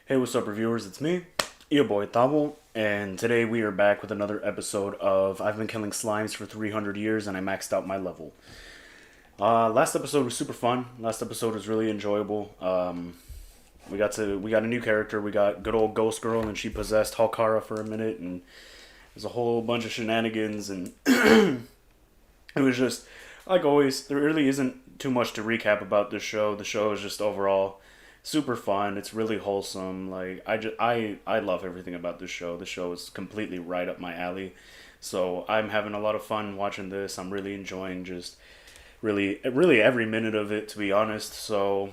Hey, what's up, reviewers? It's me, your boy Tabo, and today we are back with another episode of I've been killing slimes for 300 years and I maxed out my level. Last episode was super fun. Last episode was really enjoyable. We got a new character. We got good old Ghost Girl, and she possessed Halkara for a minute, and there's a whole bunch of shenanigans, and it was just like always. There really isn't too much to recap about this show. The show is just overall super fun. It's really wholesome. Like I love everything about this show. The show is completely right up my alley. So I'm having a lot of fun watching this. I'm really enjoying just really every minute of it, to be honest. So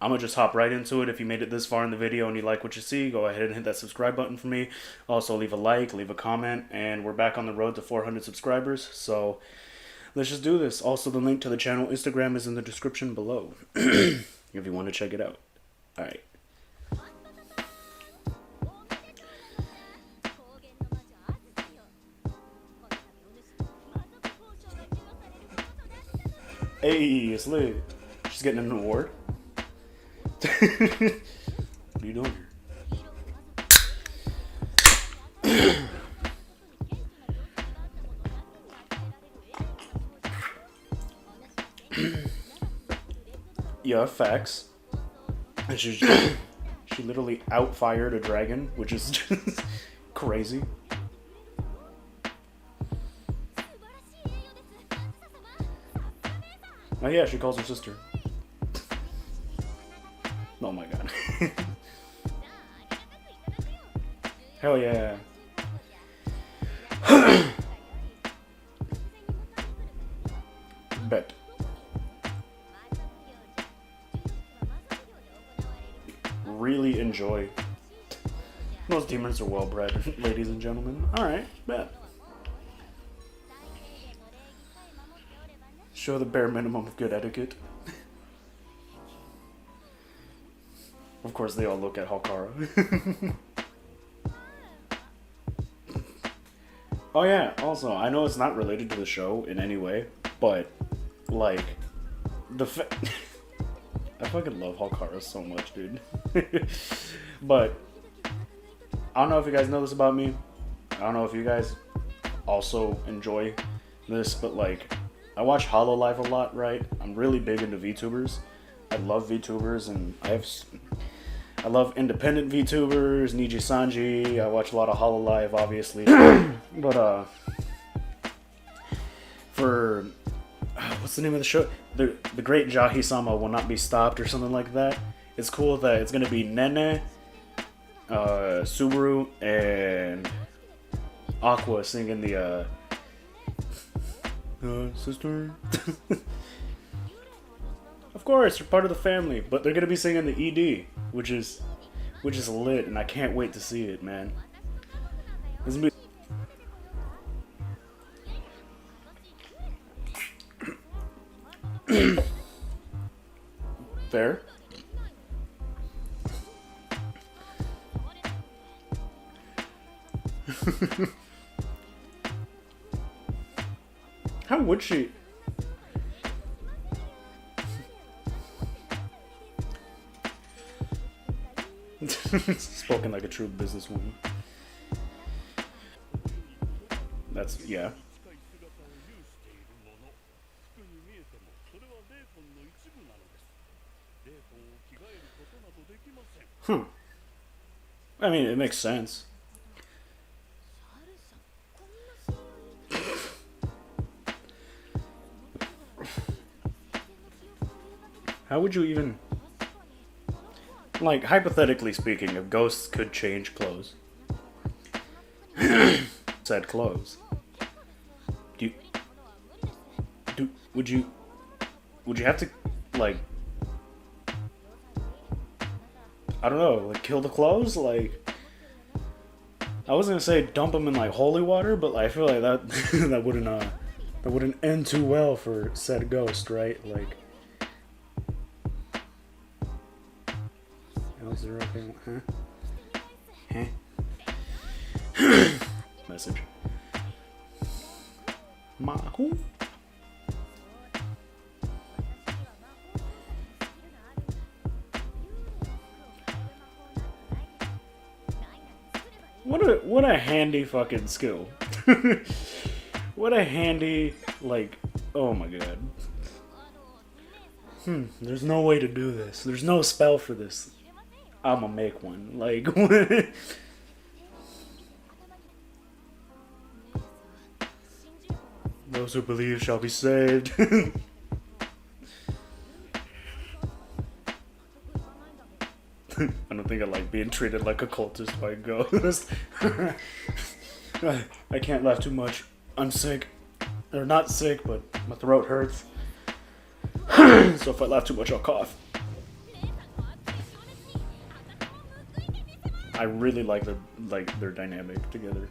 I'm gonna just hop right into it. If you made it this far in the video and you like what you see, go ahead and hit that subscribe button for me. Also leave a like, leave a comment, and we're back on the road to 400 subscribers. So let's just do this. Also, the link to the channel Instagram is in the description below if you want to check it out. Alright. Hey, it's lit. She's getting an award. What are you doing here? Yeah, facts. And she literally outfired a dragon, which is just crazy. Oh yeah, she calls her sister. Oh my god. Hell yeah. Bet. Really enjoy. Those demons are well bred, ladies and gentlemen. Alright, bet. Show the bare minimum of good etiquette. Of course, they all look at Halkara. Oh yeah, also, I know it's not related to the show in any way, but, like, I fucking love Halkara so much, dude. But I don't know if you guys know this about me. I don't know if you guys also enjoy this, but like I watch Hololive a lot, right? I'm really big into VTubers. I love VTubers, and I love independent VTubers, Niji Sanji. I watch a lot of Hololive, obviously. But for what's the name of the show? The Great Jahi-sama Will Not Be Stopped, or something like that. It's cool that it's gonna be Nene, Subaru, and Aqua singing the sister. Of course, they're part of the family, but they're gonna be singing the ED, which is lit, and I can't wait to see it, man. This movie. Fair. How would she? Spoken like a true businesswoman. That's, yeah. I mean, it makes sense. How would you even... Like, hypothetically speaking, if ghosts could change clothes. Said clothes. Would you have to, like... I don't know, like, kill the clothes? Like... I was gonna say dump them in, like, holy water, but like, I feel like that that wouldn't end too well for said ghost, right? Like... L0, huh? Message. Mahu? What a handy fucking skill. What a handy, like, oh my god. There's no way to do this. There's no spell for this. I'ma make one. Like, those who believe shall be saved. I don't think I like being treated like a cultist by a ghost. I can't laugh too much. I'm sick. Or not sick, but my throat hurts. So if I laugh too much, I'll cough. I really like their dynamic together.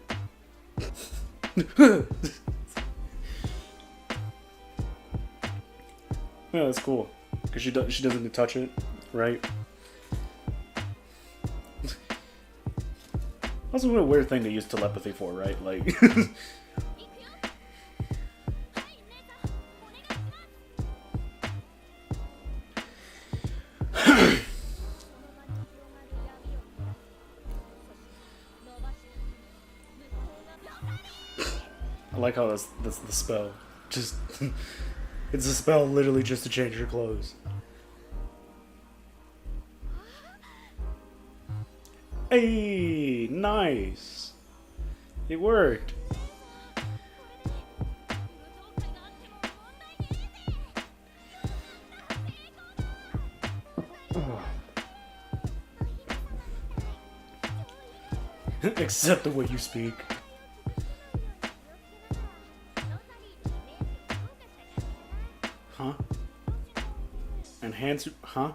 Yeah, that's cool. Cause she doesn't touch it, right? Also, what a weird thing to use telepathy for, right? Like. I like how that's the spell. Just it's a spell literally just to change your clothes. Hey, nice. It worked. Except the way you speak. Huh? Enhance, huh?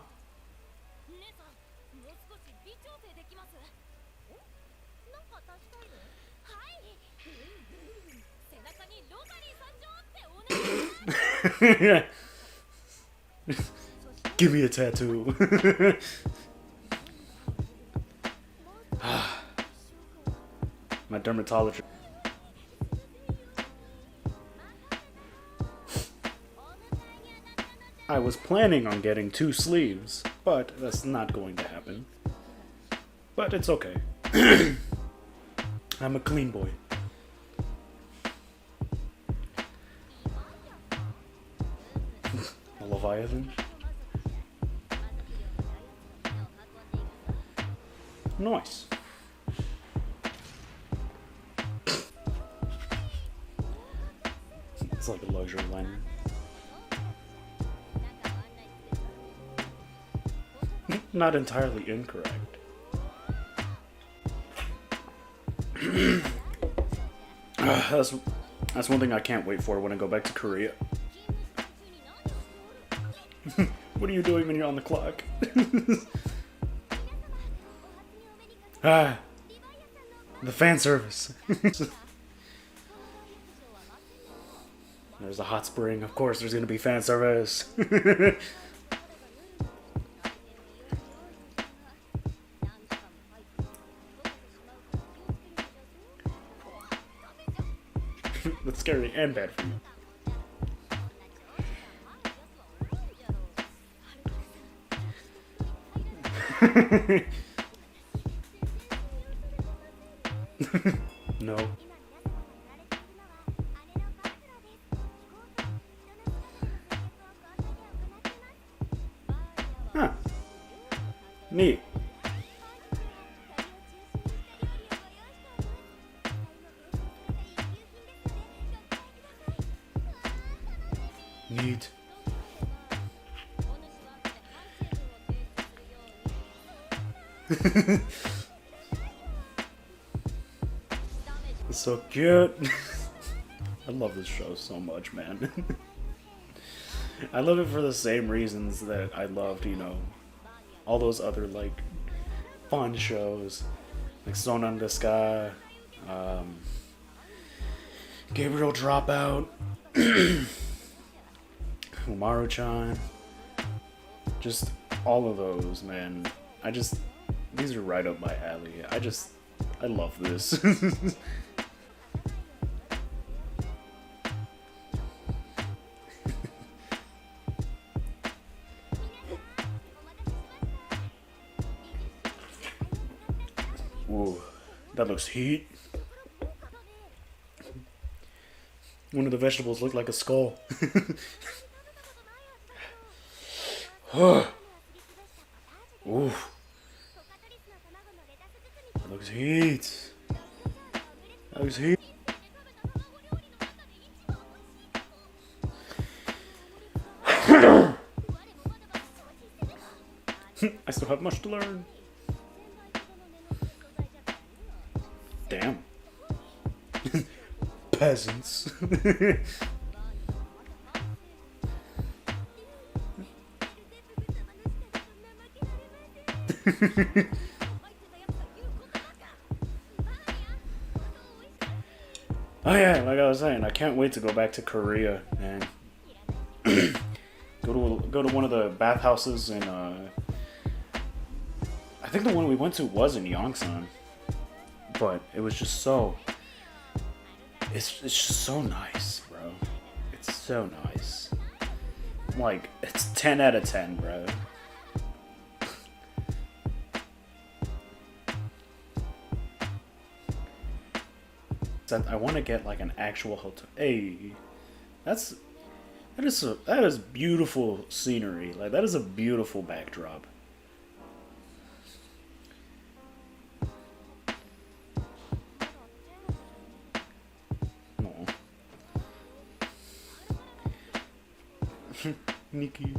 Give me a tattoo. My dermatologist. I was planning on getting 2 sleeves, but that's not going to happen. But it's okay. I'm a clean boy. A Leviathan? Nice. It's like a luxury liner. Not entirely incorrect. That's one thing I can't wait for when I go back to Korea. What are you doing when you're on the clock? The fan service. There's a hot spring. Of course there's gonna be fan service. That's scary and bad for you. No. Huh. Neat. Neat. It's so cute. I love this show so much, man. I love it for the same reasons that I loved, you know, all those other, like, fun shows. Like Son on the Sky, Gabriel Dropout, Umaru-chan. Just all of those, man. These are right up my alley. I love this. Ooh, That looks heat. One of the vegetables looked like a skull. Ooh. That looks heat. That looks heat. I still have much to learn. Damn. Peasants. Oh yeah, like I was saying, I can't wait to go back to Korea and go to one of the bathhouses in I think the one we went to was in Yongsan, but it was just so it's just so nice, bro. It's so nice. Like it's 10 out of 10, bro. I want to get like an actual hotel. Hey, that is beautiful scenery. Like that is a beautiful backdrop. Aw. Nikki.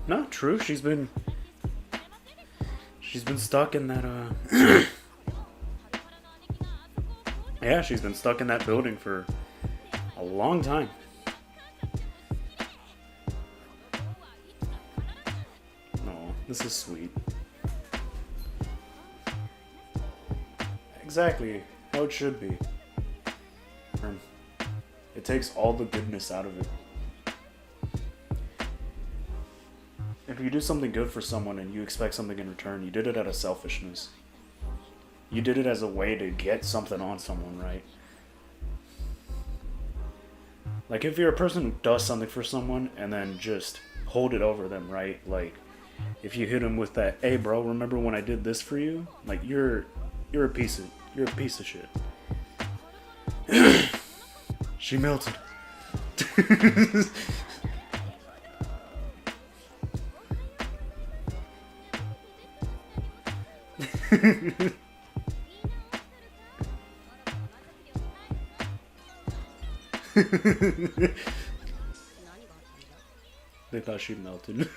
Not true. She's been stuck in that yeah, she's been stuck in that building for a long time. Oh, this is sweet. Exactly how it should be. It takes all the goodness out of it. If you do something good for someone and you expect something in return, you did it out of selfishness. You did it as a way to get something on someone, right? Like if you're a person who does something for someone and then just hold it over them, right? Like if you hit them with that, "Hey bro, remember when I did this for you?" Like you're a piece of shit. She melted. They thought she melted.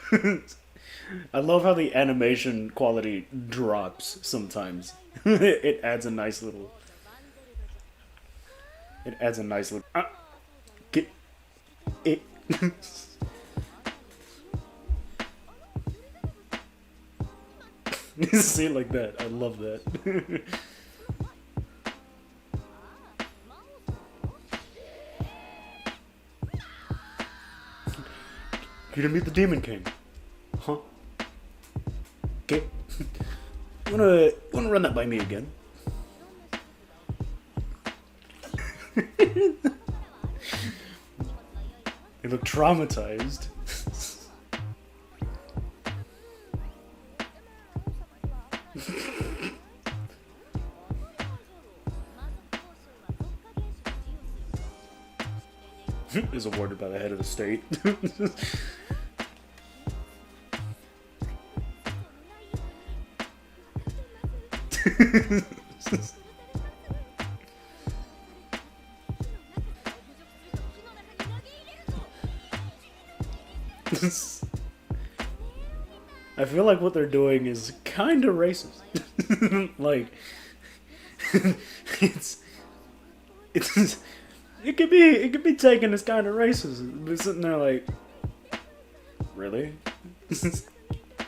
I love how the animation quality drops sometimes. It adds a nice little. It adds a nice little. Get it. See it like that. I love that. You gonna meet the Demon King? Huh? Okay. Wanna run that by me again? You look traumatized. Is awarded by the head of the state. I feel like what they're doing is kind of racist. Like, it's it could be taken as kind of racist. But sitting there like, really?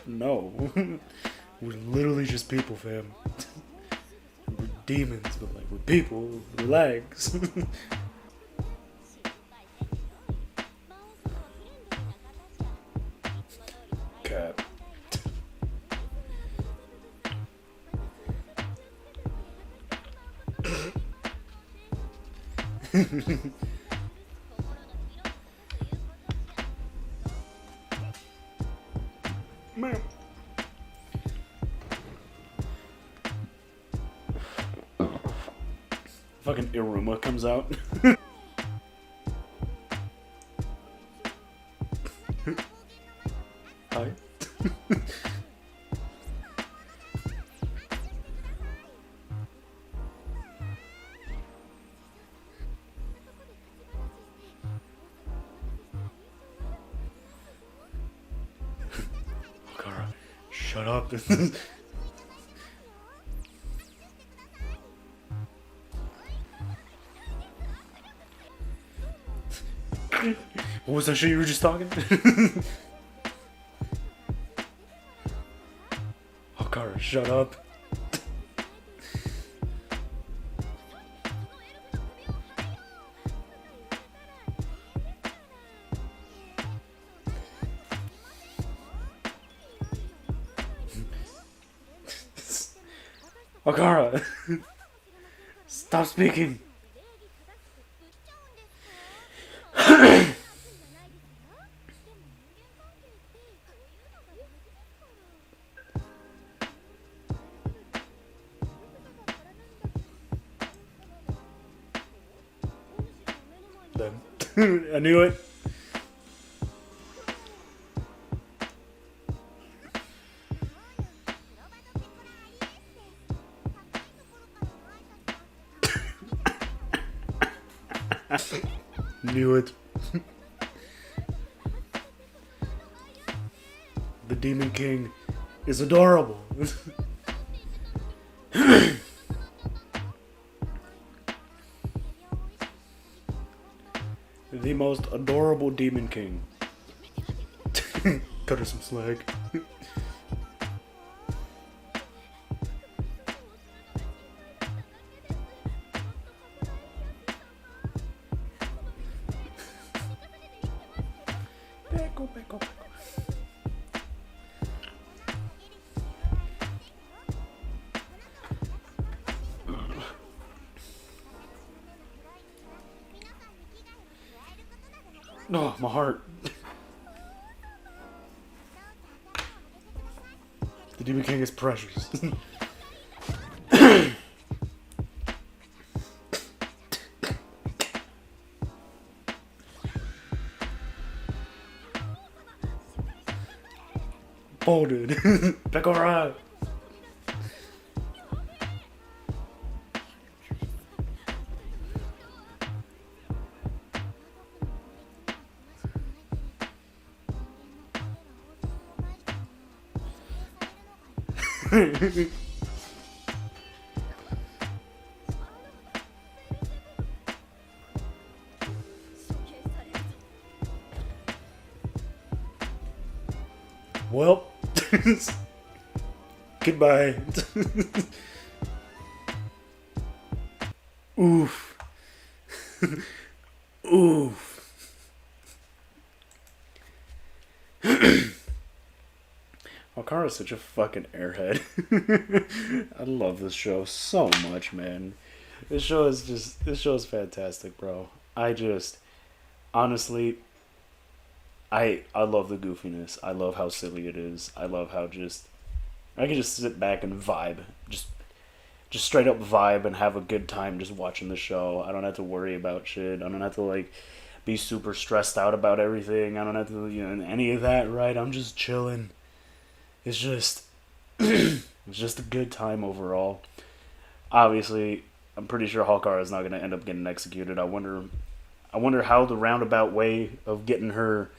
No, we're literally just people, fam. We're demons, but like we're people with legs. Cap. Man. Fucking Iruma comes out. Hi. Halkara, shut up. What was that shit you were just talking? Halkara, shut up. Halkara, stop speaking. I knew it. Knew it. The Demon King is adorable. The most adorable Demon King. Cut her some slack. Back. Oh, my heart. The Demon King is precious. Folded. Back alright. Well, goodbye. Oof. Oof. Halkara is such a fucking airhead. I love this show so much, man. This show is fantastic, bro. Honestly, I love the goofiness. I love how silly it is. I love how I can just sit back and vibe. Just straight up vibe and have a good time just watching the show. I don't have to worry about shit. I don't have to like be super stressed out about everything. I don't have to any of that, right? I'm just chilling. It's just it's just a good time overall. Obviously, I'm pretty sure Halkara is not going to end up getting executed. I wonder how the roundabout way of getting her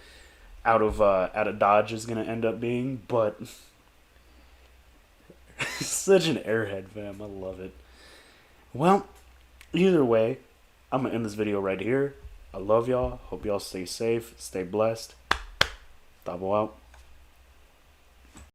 out of Dodge is going to end up being, but such an airhead, fam. I love it. Well, either way, I'm going to end this video right here. I love y'all. Hope y'all stay safe, stay blessed. Double out.